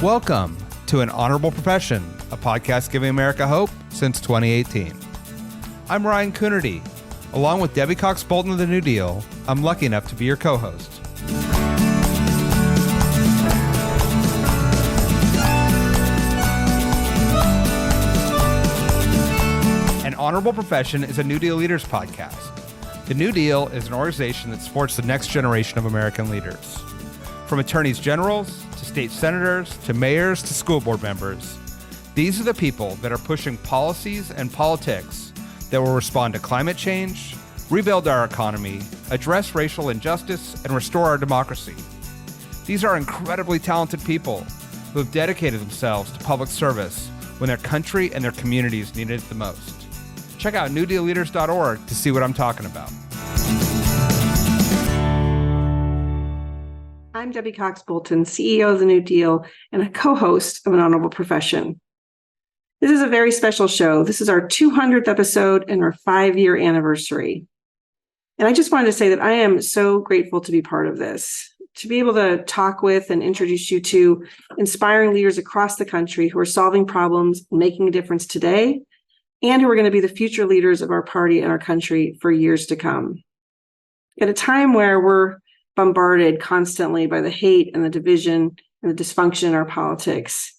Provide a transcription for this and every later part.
Welcome to An Honorable Profession, a podcast giving America hope since 2018. I'm Ryan Coonerty. Along with Debbie Cox Bultan of the New Deal, I'm lucky enough to be your co-host. An Honorable Profession is a New Deal Leaders podcast. The New Deal is an organization that supports the next generation of American leaders. From attorneys generals to state senators to mayors to school board members, these are the people that are pushing policies and politics that will respond to climate change, rebuild our economy, address racial injustice, and restore our democracy. These are incredibly talented people who have dedicated themselves to public service when their country and their communities needed it the most. Check out newdealleaders.org to see what I'm talking about. I'm Debbie Cox Bultan, CEO of the New Deal and a co-host of An Honorable Profession. This is a very special show. This is our 200th episode and our 5-year anniversary. And I just wanted to say that I am so grateful to be part of this, to be able to talk with and introduce you to inspiring leaders across the country who are solving problems, making a difference today, and who are going to be the future leaders of our party and our country for years to come. At a time where we're bombarded constantly by the hate and the division and the dysfunction in our politics,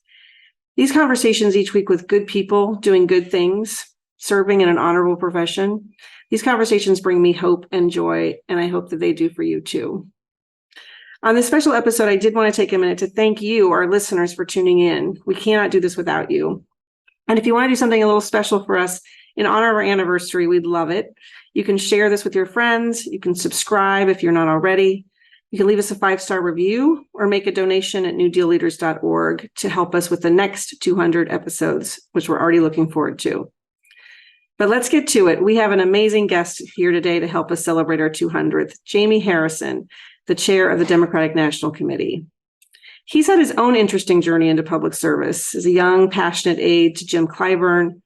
these conversations each week with good people doing good things, serving in an honorable profession, these conversations bring me hope and joy, and I hope that they do for you too. On this special episode, I did want to take a minute to thank you, our listeners, for tuning in. We cannot do this without you. And if you want to do something a little special for us in honor of our anniversary, we'd love it. You can share this with your friends. You can subscribe if you're not already. You can leave us a 5-star review or make a donation at newdealleaders.org to help us with the next 200 episodes, which we're already looking forward to. But let's get to it. We have an amazing guest here today to help us celebrate our 200th, Jaime Harrison, the chair of the Democratic National Committee. He's had his own interesting journey into public service as a young, passionate aide to Jim Clyburn,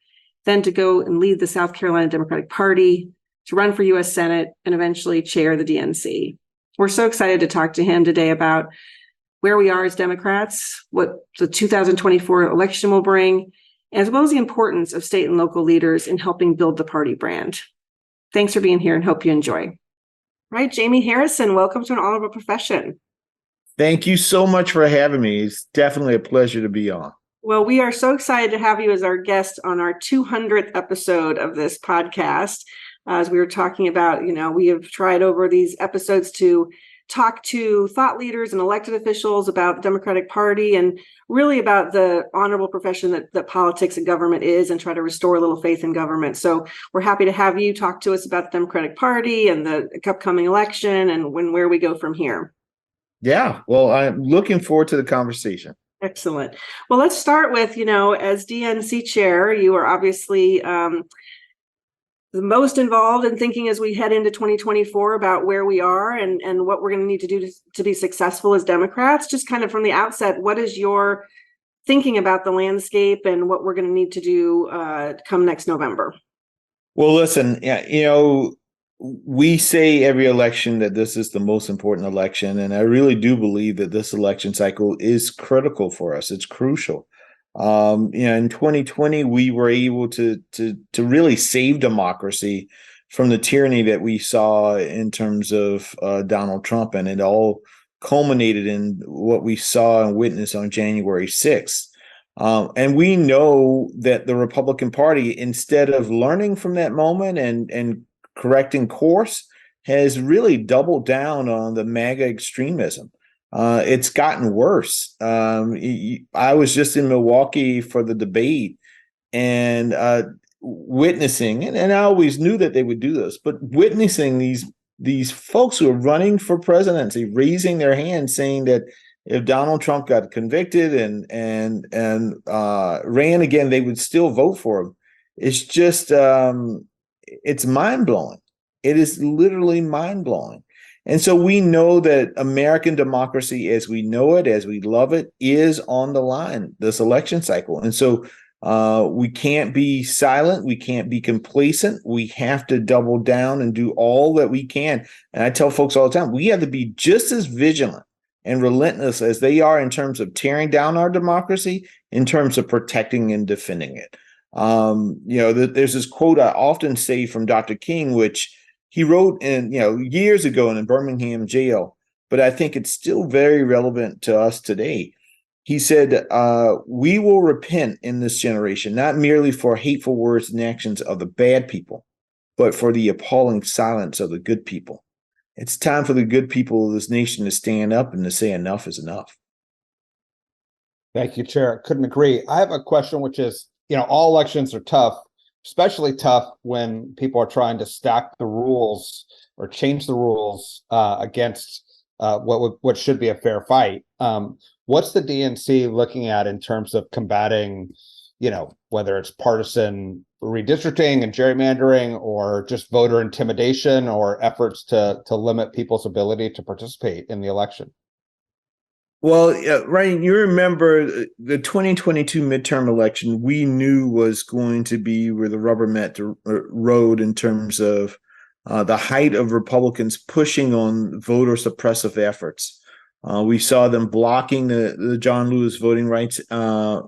then to go and lead the South Carolina Democratic Party, to run for U.S. Senate, and eventually chair the DNC. We're so excited to talk to him today about where we are as Democrats, what the 2024 election will bring, as well as the importance of state and local leaders in helping build the party brand. Thanks for being here and hope you enjoy. All right, Jaime Harrison, welcome to An Honorable Profession. Thank you so much for having me. It's definitely a pleasure to be on. Well, we are so excited to have you as our guest on our 200th episode of this podcast. As we were talking about, we have tried over these episodes to talk to thought leaders and elected officials about the Democratic Party and really about the honorable profession that politics and government is, and try to restore a little faith in government. So we're happy to have you talk to us about the Democratic Party and the upcoming election and where we go from here. Yeah, well, I'm looking forward to the conversation. Excellent. Well, let's start with, as DNC chair, you are obviously the most involved in thinking as we head into 2024 about where we are and what we're going to need to do to be successful as Democrats. Just kind of from the outset, what is your thinking about the landscape and what we're going to need to do come next November? Well, listen, we say every election that this is the most important election, and I really do believe that this election cycle is critical for us. It's crucial. In 2020, we were able to really save democracy from the tyranny that we saw in terms of Donald Trump, and it all culminated in what we saw and witnessed on January 6th. And we know that the Republican Party, instead of learning from that moment and correcting course, has really doubled down on the MAGA extremism. It's gotten worse. I was just in Milwaukee for the debate and witnessing, and I always knew that they would do this, but witnessing these folks who are running for presidency raising their hands, saying that if Donald Trump got convicted and ran again, they would still vote for him. It's just it's mind-blowing. It is literally mind-blowing. And so we know that American democracy as we know it, as we love it, is on the line this election cycle. And so we can't be silent. We can't be complacent. We have to double down and do all that we can. And I tell folks all the time, we have to be just as vigilant and relentless as they are in terms of tearing down our democracy, in terms of protecting and defending it. There's this quote I often say from Dr. King, which he wrote years ago in a Birmingham jail, but I think it's still very relevant to us today. He said, we will repent in this generation, not merely for hateful words and actions of the bad people, but for the appalling silence of the good people. It's time for the good people of this nation to stand up and to say enough is enough. Thank you, Chair. Couldn't agree. I have a question, which is, all elections are tough, especially tough when people are trying to stack the rules or change the rules against what should be a fair fight. What's the DNC looking at in terms of combating, whether it's partisan redistricting and gerrymandering, or just voter intimidation, or efforts to limit people's ability to participate in the election? Well, Ryan, you remember the 2022 midterm election, we knew was going to be where the rubber met the road in terms of the height of Republicans pushing on voter suppressive efforts. We saw them blocking the John Lewis voting rights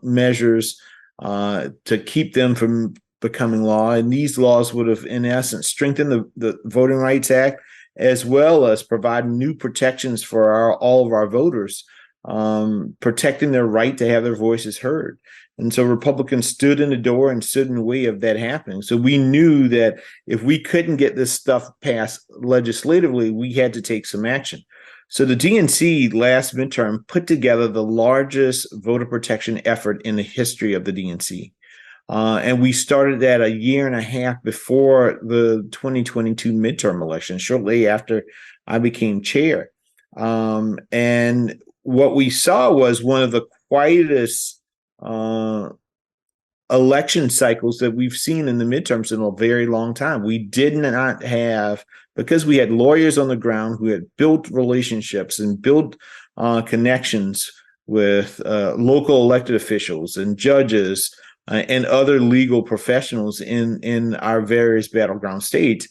measures to keep them from becoming law. And these laws would have, in essence, strengthened the Voting Rights Act, as well as provide new protections for all of our voters, protecting their right to have their voices heard. And so Republicans stood in the door and stood in the way of that happening. So we knew that if we couldn't get this stuff passed legislatively, we had to take some action. So the DNC last midterm put together the largest voter protection effort in the history of the DNC. And we started that a year and a half before the 2022 midterm election, shortly after I became chair. And what we saw was one of the quietest election cycles that we've seen in the midterms in a very long time. We did not have, because we had lawyers on the ground who had built relationships and built connections with local elected officials and judges and other legal professionals in our various battleground states.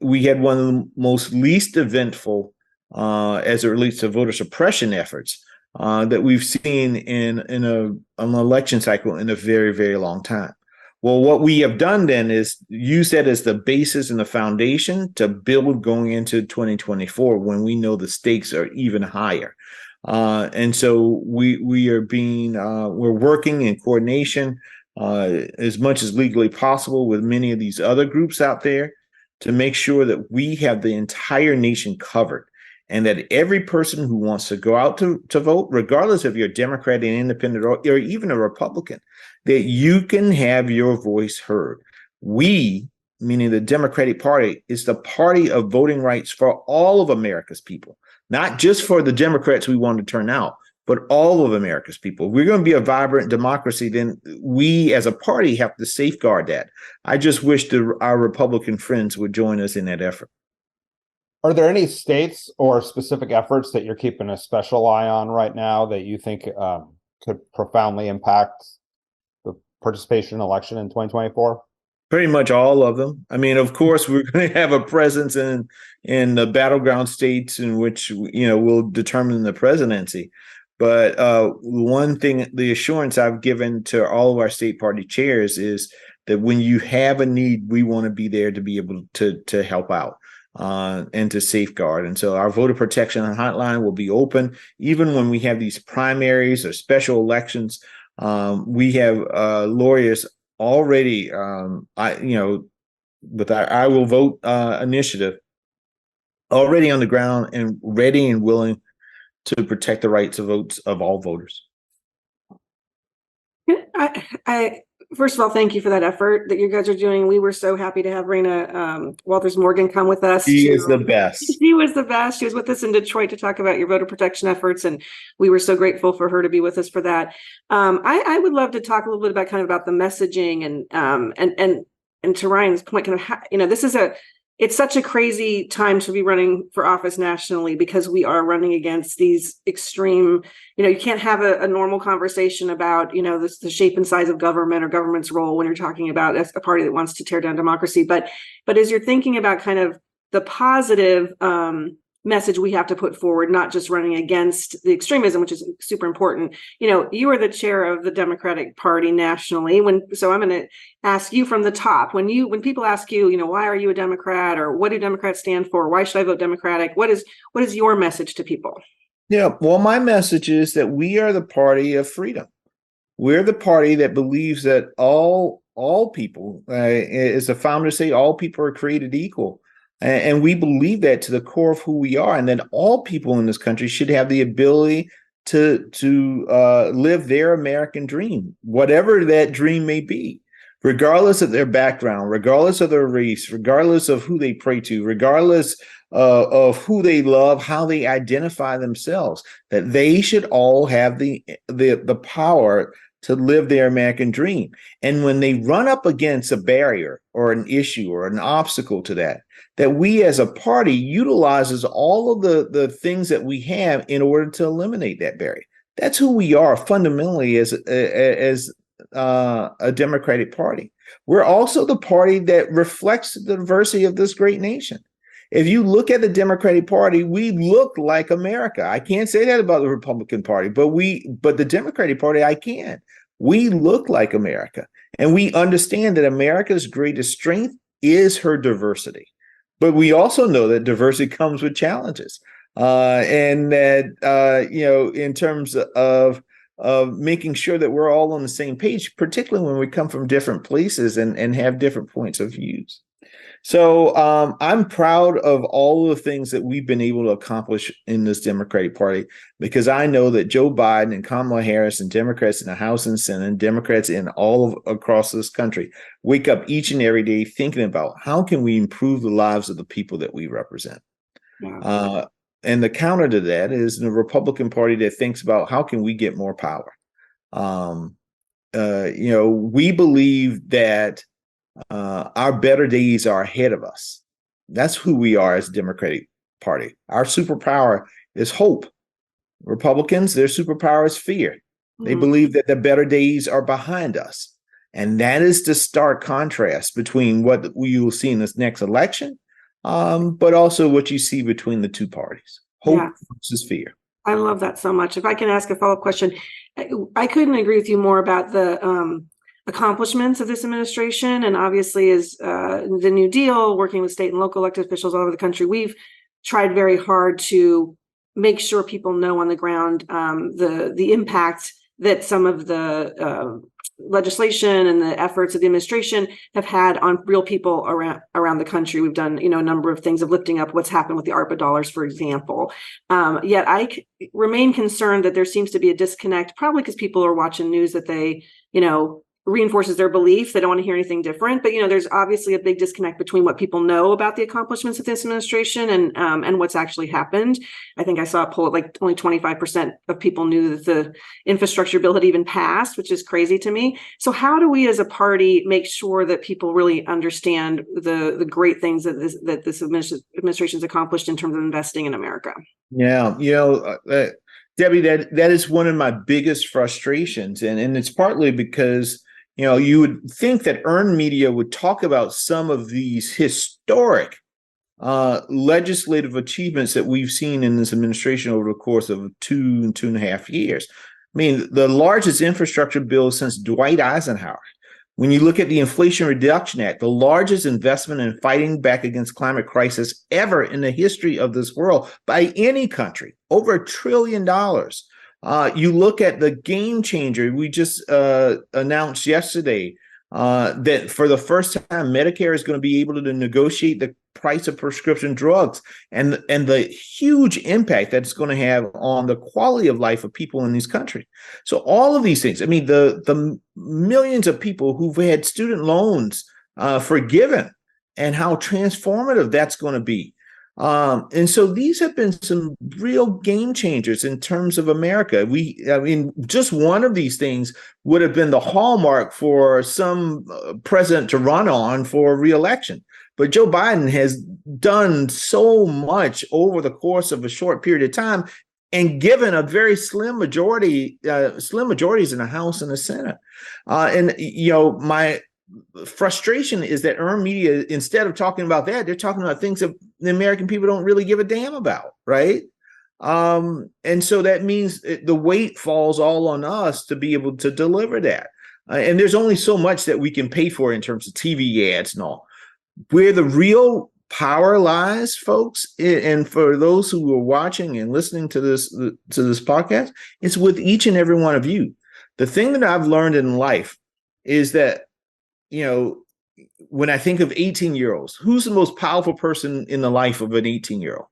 We had one of the most least eventful as it relates to voter suppression efforts that we've seen in an election cycle in a very, very long time. Well, what we have done then is use that as the basis and the foundation to build going into 2024, when we know the stakes are even higher. And so we're working in coordination as much as legally possible with many of these other groups out there to make sure that we have the entire nation covered, and that every person who wants to go out to vote, regardless if you're a Democrat, an independent, or even a Republican, that you can have your voice heard. We, meaning the Democratic Party, is the party of voting rights for all of America's people, not just for the Democrats we want to turn out, but all of America's people. If we're going to be a vibrant democracy, then we as a party have to safeguard that. I just wish our Republican friends would join us in that effort. Are there any states or specific efforts that you're keeping a special eye on right now that you think could profoundly impact the participation election in 2024? Pretty much all of them. I mean, of course, we're going to have a presence in the battleground states in which, will determine the presidency. But one thing, the assurance I've given to all of our state party chairs is that when you have a need, we want to be there to be able to help out and to safeguard. And so our voter protection hotline will be open even when we have these primaries or special elections. We have lawyers already, with our I Will Vote initiative, already on the ground and ready and willing to protect the rights of votes of all voters. I first of all, thank you for that effort that you guys are doing. We were so happy to have Raina Walters Morgan come with us. She is the best. She was the best. She was with us in Detroit to talk about your voter protection efforts, and we were so grateful for her to be with us for that. I would love to talk a little bit about the messaging and to Ryan's point, kind of how, it's such a crazy time to be running for office nationally, because we are running against these extreme, you can't have a normal conversation about, the shape and size of government or government's role when you're talking about a party that wants to tear down democracy. But as you're thinking about kind of the positive message we have to put forward, not just running against the extremism, which is super important. You are the chair of the Democratic Party nationally. So I'm going to ask you from the top. When people ask you, why are you a Democrat, or what do Democrats stand for? Why should I vote Democratic? What is your message to people? Yeah, well, my message is that we are the party of freedom. We're the party that believes that all people, as the founders say, all people are created equal. And we believe that to the core of who we are, and that all people in this country should have the ability to live their American dream, whatever that dream may be, regardless of their background, regardless of their race, regardless of who they pray to, regardless of who they love, how they identify themselves, that they should all have the power to live their American dream. And when they run up against a barrier or an issue or an obstacle to that we as a party utilizes all of the things that we have in order to eliminate that barrier. That's who we are fundamentally as a Democratic Party. We're also the party that reflects the diversity of this great nation. If you look at the Democratic Party, we look like America. I can't say that about the Republican Party, but the Democratic Party, I can. We look like America, and we understand that America's greatest strength is her diversity. But we also know that diversity comes with challenges, and that in terms of making sure that we're all on the same page, particularly when we come from different places and have different points of views. So I'm proud of all the things that we've been able to accomplish in this Democratic Party, because I know that Joe Biden and Kamala Harris and Democrats in the House and Senate, and Democrats in across this country wake up each and every day thinking about how can we improve the lives of the people that we represent. Yeah. And the counter to that is the Republican Party that thinks about how can we get more power. We believe that our better days are ahead of us. That's who we are as a Democratic Party. Our superpower is hope. Republicans, their superpower is fear. Mm-hmm. They believe that the better days are behind us. And that is the stark contrast between what we will see in this next election, but also what you see between the two parties. Hope versus fear. I love that so much. If I can ask a follow-up question, I couldn't agree with you more about the accomplishments of this administration. And obviously, as the New Deal, working with state and local elected officials all over the country, we've tried very hard to make sure people know on the ground the impact that some of the legislation and the efforts of the administration have had on real people around the country. We've done, a number of things of lifting up what's happened with the ARPA dollars, for example. Yet I remain concerned that there seems to be a disconnect, probably because people are watching news that they, reinforces their belief. They don't want to hear anything different. But, there's obviously a big disconnect between what people know about the accomplishments of this administration and what's actually happened. I think I saw a poll like only 25% of people knew that the infrastructure bill had even passed, which is crazy to me. So how do we as a party make sure that people really understand the great things that this administration's accomplished in terms of investing in America? Yeah, Debbie, that is one of my biggest frustrations. And it's partly because you would think that earned media would talk about some of these historic legislative achievements that we've seen in this administration over the course of 2.5 years. I mean, the largest infrastructure bill since Dwight Eisenhower. When you look at the Inflation Reduction Act, the largest investment in fighting back against climate crisis ever in the history of this world by any country, over $1 trillion. You look at the game changer we just announced yesterday, that for the first time, Medicare is going to be able to negotiate the price of prescription drugs, and the huge impact that's going to have on the quality of life of people in this country. So all of these things, I mean, the millions of people who've had student loans forgiven, and how transformative that's going to be. And so these have been some real game changers in terms of America. Just one of these things would have been the hallmark for some president to run on for re-election. But Joe Biden has done so much over the course of a short period of time, and given a very slim majorities in the House and the Senate. My frustration is that earned media, instead of talking about that, they're talking about things that the American people don't really give a damn about. right? And so that means the weight falls all on us to be able to deliver that. And there's only so much that we can pay for in terms of TV ads and all. Where the real power lies, folks, and for those who are watching and listening to this podcast, it's with each and every one of you. The thing that I've learned in life is that, when I think of 18-year-olds, who's the most powerful person in the life of an 18-year-old?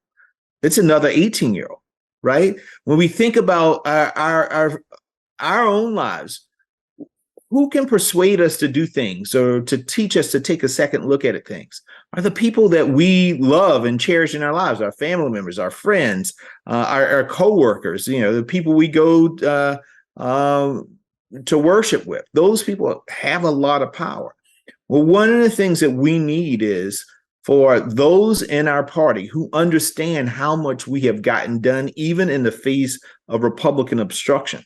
It's another 18-year-old, right? When we think about our own lives, who can persuade us to do things or to teach us to take a second look at things are the people that we love and cherish in our lives, our family members, our friends, our coworkers, the people we go to worship with. Those people have a lot of power. Well, one of the things that we need is for those in our party who understand how much we have gotten done, even in the face of Republican obstruction.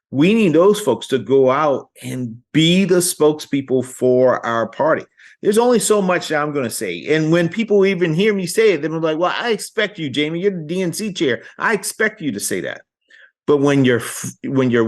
We need those folks to go out and be the spokespeople for our party. There's only so much that I'm going to say. And when people even hear me say it, they're like, well, I expect you, Jamie, you're the DNC chair. I expect you to say that. But when your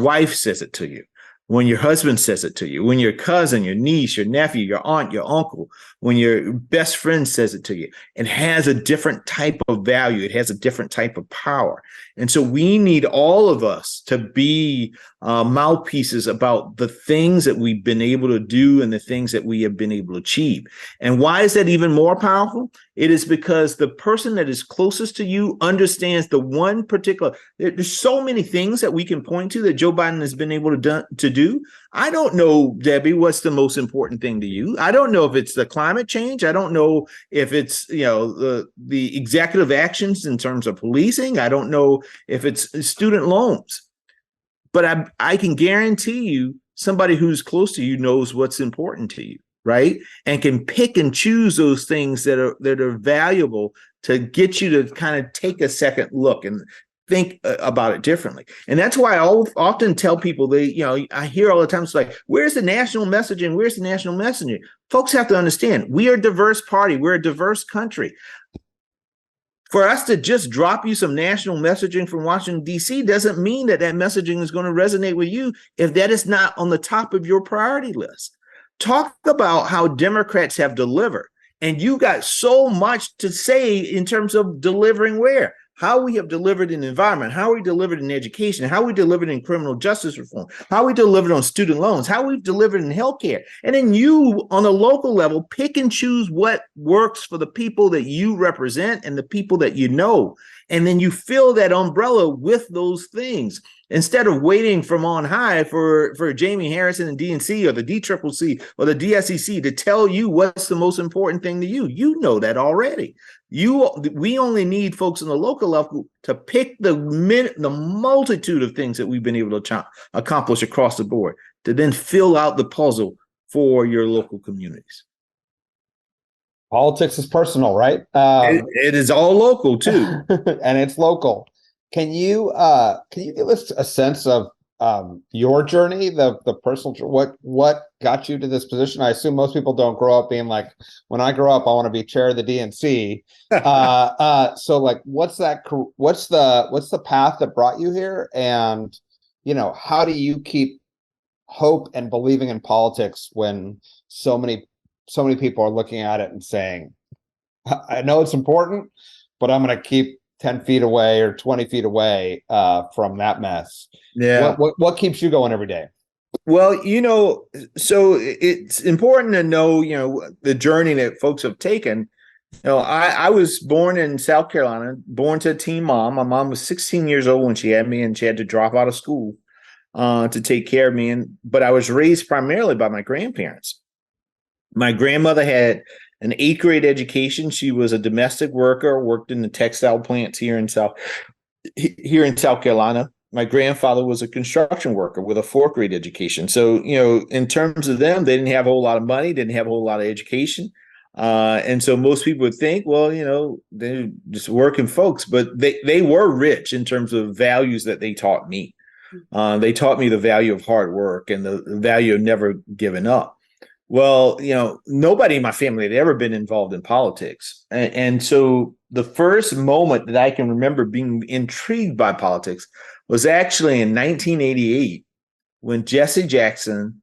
wife says it to you, when your husband says it to you, when your cousin, your niece, your nephew, your aunt, your uncle, when your best friend says it to you, it has a different type of value. It has a different type of power. And so we need all of us to be mouthpieces about the things that we've been able to do and the things that we have been able to achieve. And why is that even more powerful? It is because the person that is closest to you understands the one particular, there's so many things that we can point to that Joe Biden has been able to do. I don't know, Debbie, what's the most important thing to you? I don't know if it's the climate change. I don't know if it's, the executive actions in terms of policing. I don't know if it's student loans. But I can guarantee you somebody who's close to you knows what's important to you, right? And can pick and choose those things that are valuable to get you to kind of take a second look and think about it differently. And that's why I often tell people, I hear all the time, it's like, where's the national messaging? Where's the national messaging? Folks have to understand, we are a diverse party. We're a diverse country. For us to just drop you some national messaging from Washington, D.C. doesn't mean that messaging is going to resonate with you if that is not on the top of your priority list. Talk about how Democrats have delivered. And you got so much to say in terms of delivering where? How we have delivered in the environment, how we delivered in education, how we delivered in criminal justice reform, how we delivered on student loans, how we've delivered in healthcare. And then you, on a local level, pick and choose what works for the people that you represent and the people that you know. And then you fill that umbrella with those things. Instead of waiting from on high for Jaime Harrison and DNC or the DCCC or the DSCC to tell you what's the most important thing to you. You know that already. We only need folks on the local level to pick the multitude of things that we've been able to accomplish across the board to then fill out the puzzle for your local communities. Politics is personal, right? It is all local too, and it's local. Can you give us a sense of your journey, the personal, what got you to this position? I assume most people don't grow up being like, when I grow up, I want to be chair of the DNC. So like, what's the path that brought you here? And, how do you keep hope and believing in politics when so many people are looking at it and saying, I know it's important, but I'm going to keep 10 feet away or 20 feet away from that mess. Yeah. What keeps you going every day? Well, so it's important to know, the journey that folks have taken. I was born in South Carolina, born to a teen mom. My mom was 16 years old when she had me, and she had to drop out of school to take care of me. But I was raised primarily by my grandparents. My grandmother had an 8th grade education. She was a domestic worker, worked in the textile plants here in South Carolina. My grandfather was a construction worker with a 4th grade education. So, in terms of them, they didn't have a whole lot of money, didn't have a whole lot of education. And so most people would think, well, they're just working folks, but they were rich in terms of values that they taught me. They taught me the value of hard work and the value of never giving up. Well, nobody in my family had ever been involved in politics. And so the first moment that I can remember being intrigued by politics was actually in 1988 when Jesse Jackson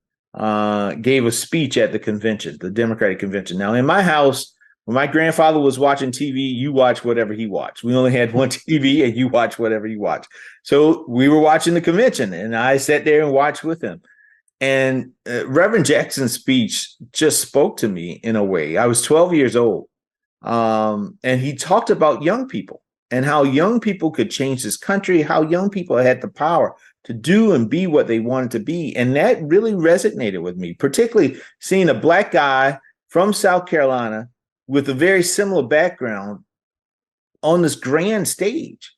gave a speech at the convention, the Democratic convention. Now, in my house, when my grandfather was watching TV, you watch whatever he watched. We only had one TV and you watch whatever he watched. So we were watching the convention and I sat there and watched with him. And Reverend Jackson's speech just spoke to me in a way. I was 12 years old. And he talked about young people and how young people could change this country, how young people had the power to do and be what they wanted to be. And that really resonated with me, particularly seeing a Black guy from South Carolina with a very similar background on this grand stage.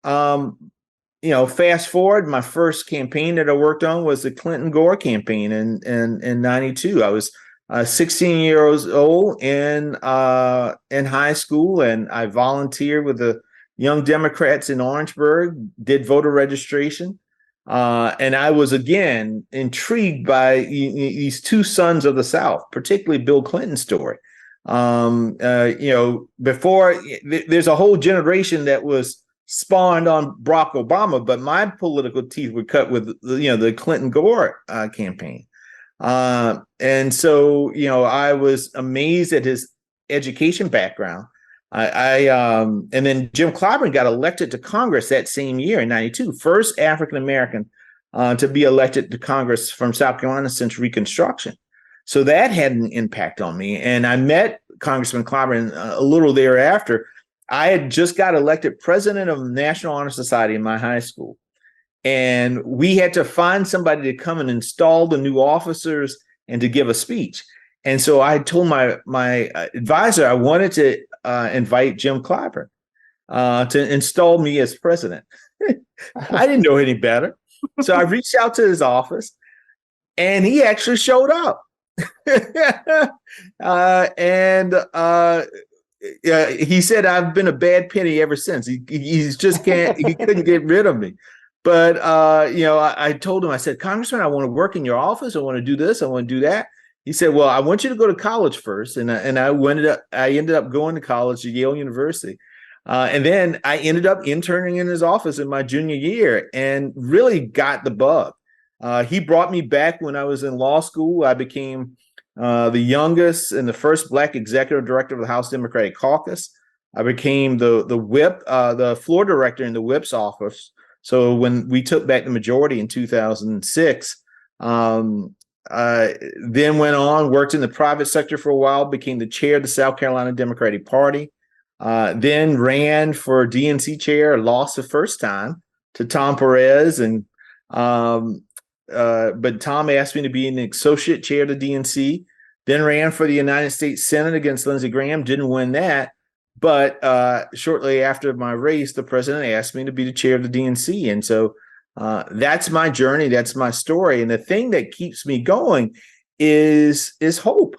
Fast forward, my first campaign that I worked on was the Clinton Gore campaign in 92. I was 16 years old in high school, and I volunteered with the Young Democrats in Orangeburg, did voter registration. And I was, again, intrigued by these two sons of the South, particularly Bill Clinton's story. Before, there's a whole generation that was spawned on Barack Obama, but my political teeth were cut with the Clinton Gore campaign. And so I was amazed at his education background. And then Jim Clyburn got elected to Congress that same year in 92, first African American to be elected to Congress from South Carolina since Reconstruction. So that had an impact on me. And I met Congressman Clyburn a little thereafter. I had just got elected president of the National Honor Society in my high school. And we had to find somebody to come and install the new officers and to give a speech. And so I told my advisor I wanted to invite Jim Clyburn to install me as president. I didn't know any better. So I reached out to his office and he actually showed up. He said, I've been a bad penny ever since. He couldn't get rid of me. But, I told him, I said, Congressman, I want to work in your office. I want to do this. I want to do that. He said, well, I want you to go to college first. And I ended up going to college at Yale University. And then I ended up interning in his office in my junior year and really got the bug. He brought me back when I was in law school. I became the youngest and the first Black executive director of the House Democratic Caucus. I became the whip, the floor director in the whip's office. So when we took back the majority in 2006, then went on, worked in the private sector for a while, became the chair of the South Carolina Democratic Party, then ran for DNC chair, lost the first time to Tom Perez. But Tom asked me to be an associate chair of the DNC, then ran for the United States Senate against Lindsey Graham, didn't win that. But shortly after my race, the president asked me to be the chair of the DNC. And so that's my journey. That's my story. And the thing that keeps me going is hope.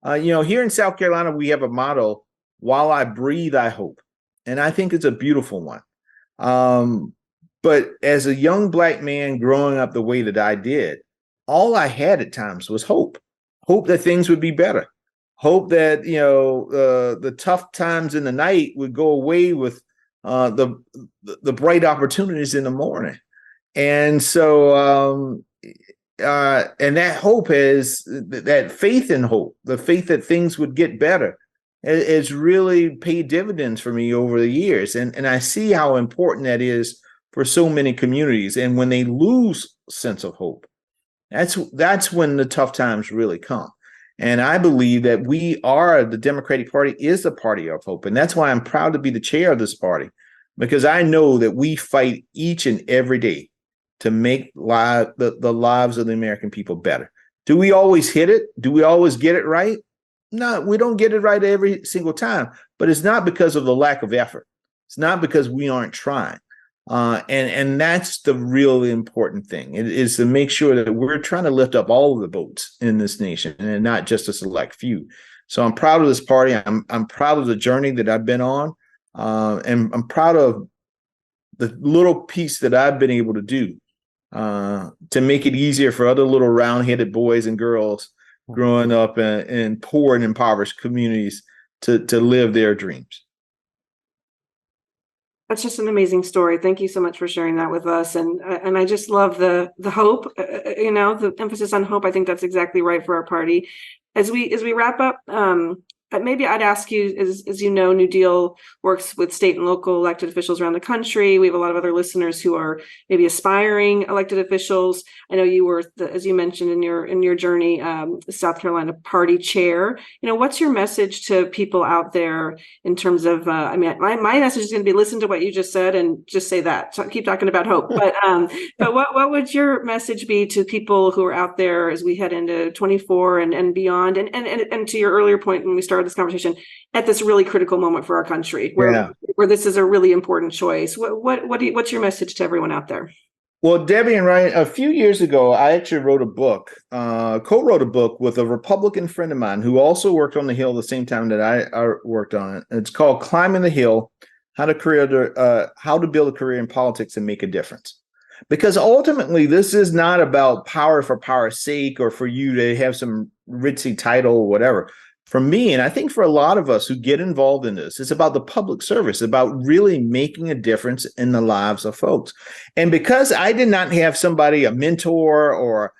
Here in South Carolina, we have a motto, while I breathe, I hope. And I think it's a beautiful one. But as a young Black man growing up the way that I did, all I had at times was hope that things would be better. Hope that, the tough times in the night would go away with the bright opportunities in the morning. And so, and that hope is that faith in hope, the faith that things would get better, has really paid dividends for me over the years. And I see how important that is for so many communities. And when they lose sense of hope, that's when the tough times really come. And I believe that the Democratic Party is the party of hope. And that's why I'm proud to be the chair of this party, because I know that we fight each and every day to make the lives of the American people better. Do we always hit it? Do we always get it right? No, we don't get it right every single time, but it's not because of the lack of effort. It's not because we aren't trying. And that's the really important thing. It is to make sure that we're trying to lift up all of the boats in this nation and not just a select few. So I'm proud of this party. I'm proud of the journey that I've been on. And I'm proud of the little piece that I've been able to do to make it easier for other little round-headed boys and girls growing up in poor and impoverished communities to live their dreams. That's just an amazing story. Thank you so much for sharing that with us. And I just love the hope, the emphasis on hope. I think that's exactly right for our party. As we wrap up, maybe I'd ask you, as you know, New Deal works with state and local elected officials around the country. We have a lot of other listeners who are maybe aspiring elected officials. I know you were, as you mentioned in your journey, South Carolina party chair. What's your message to people out there in terms of? My message is going to be listen to what you just said and just say that. So keep talking about hope. But what would your message be to people who are out there as we head into 24 and beyond? And to your earlier point when we started this conversation, at this really critical moment for our country, where this is a really important choice. What's your message to everyone out there? Well, Debbie and Ryan, a few years ago, I actually co-wrote a book with a Republican friend of mine who also worked on the Hill the same time that I worked on it. It's called Climbing the Hill: How to Build a Career in Politics and Make a Difference. Because ultimately, this is not about power for power's sake or for you to have some ritzy title or whatever. For me, and I think for a lot of us who get involved in this, it's about the public service, about really making a difference in the lives of folks. And because I did not have somebody, a mentor or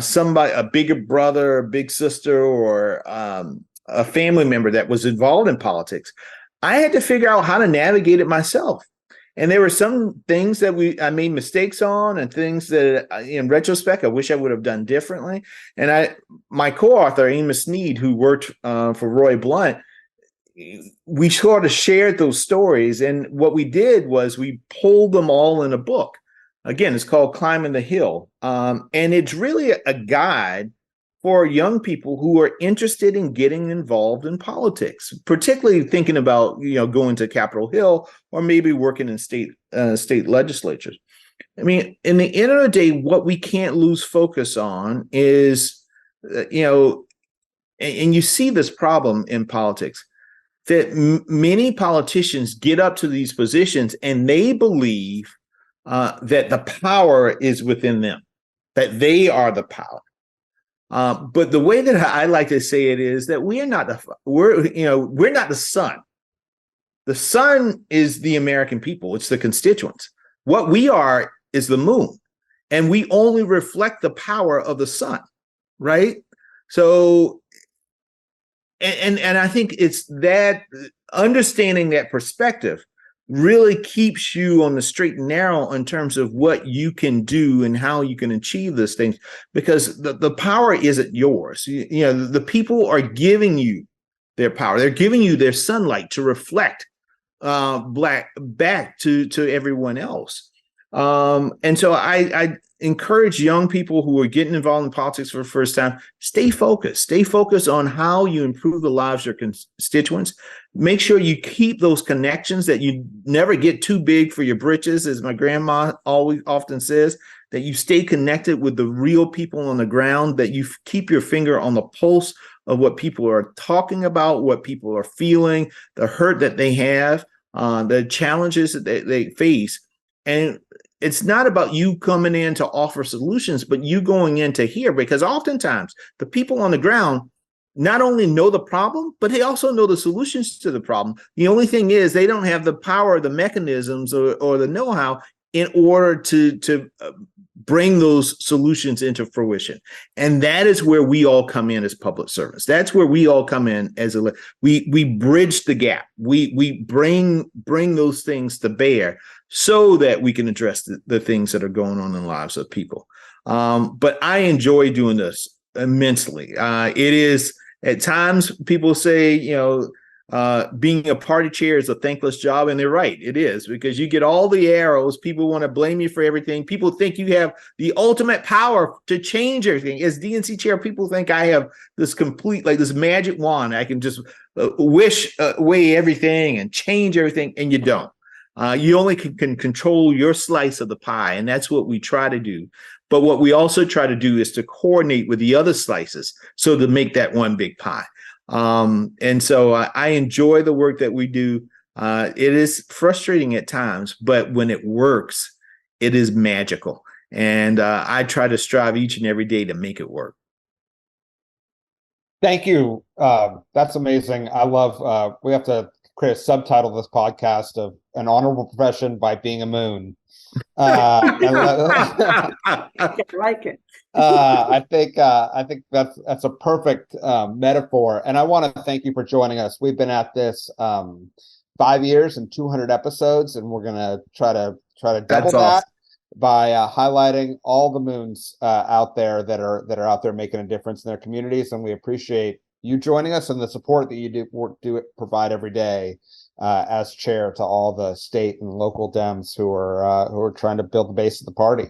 somebody, a bigger brother, a big sister, or a family member that was involved in politics, I had to figure out how to navigate it myself. And there were some things that I made mistakes on, and things that in retrospect, I wish I would have done differently. And my co-author, Amos Sneed, who worked for Roy Blunt, we sort of shared those stories. And what we did was we pulled them all in a book. Again, it's called Climbing the Hill. And it's really a guide for young people who are interested in getting involved in politics, particularly thinking about going to Capitol Hill or maybe working in state legislatures. I mean, in the end of the day, what we can't lose focus on is, and you see this problem in politics, that many politicians get up to these positions and they believe that the power is within them, that they are the power. But the way that I like to say it is that we're not the sun. The sun is the American people. It's the constituents. What we are is the moon, and we only reflect the power of the sun, right? So, and I think it's that understanding that perspective really keeps you on the straight and narrow in terms of what you can do and how you can achieve these things, because the power isn't yours. The people are giving you their power. They're giving you their sunlight to reflect back to everyone else. And so I encourage young people who are getting involved in politics for the first time, stay focused on how you improve the lives of your constituents. Make sure you keep those connections, that you never get too big for your britches, as my grandma often says, that you stay connected with the real people on the ground, that you keep your finger on the pulse of what people are talking about, what people are feeling, the hurt that they have, the challenges that they face. And it's not about you coming in to offer solutions, but you going in to hear, because oftentimes the people on the ground not only know the problem, but they also know the solutions to the problem. The only thing is they don't have the power, the mechanisms, or the know-how in order to bring those solutions into fruition. And that is where we all come in as public servants. That's where we all come in as we bridge the gap. We bring those things to bear so that we can address the things that are going on in the lives of people. But I enjoy doing this immensely. It is, at times people say, being a party chair is a thankless job, and they're right. It is, because you get all the arrows. People want to blame you for everything. People think you have the ultimate power to change everything. As DNC chair, people think I have this this magic wand. I can just wish away everything and change everything, and you don't. You only can control your slice of the pie, and that's what we try to do. But what we also try to do is to coordinate with the other slices so to make that one big pie. And so I enjoy the work that we do. It is frustrating at times, but when it works, it is magical. And I try to strive each and every day to make it work. Thank you. That's amazing. I love, we have to create a subtitle of this podcast of An Honorable Profession by Being a Moon. I like it. I think that's a perfect metaphor. And I want to thank you for joining us. We've been at this 5 years and 200 episodes, and we're gonna try to double that by highlighting all the moons out there that are out there making a difference in their communities. And we appreciate you joining us and the support that you do provide every day as chair to all the state and local Dems who are trying to build the base of the party.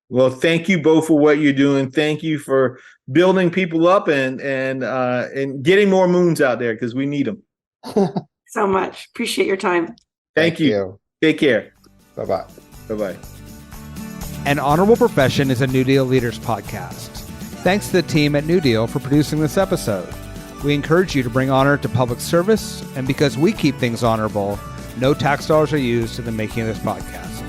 Well, thank you both for what you're doing. Thank you for building people up and getting more moons out there, because we need them. So much. Appreciate your time. Thank you. Take care. Bye-bye. Bye-bye. An Honorable Profession is a New Deal Leaders podcast. Thanks to the team at New Deal for producing this episode. We encourage you to bring honor to public service, and because we keep things honorable, no tax dollars are used in the making of this podcast.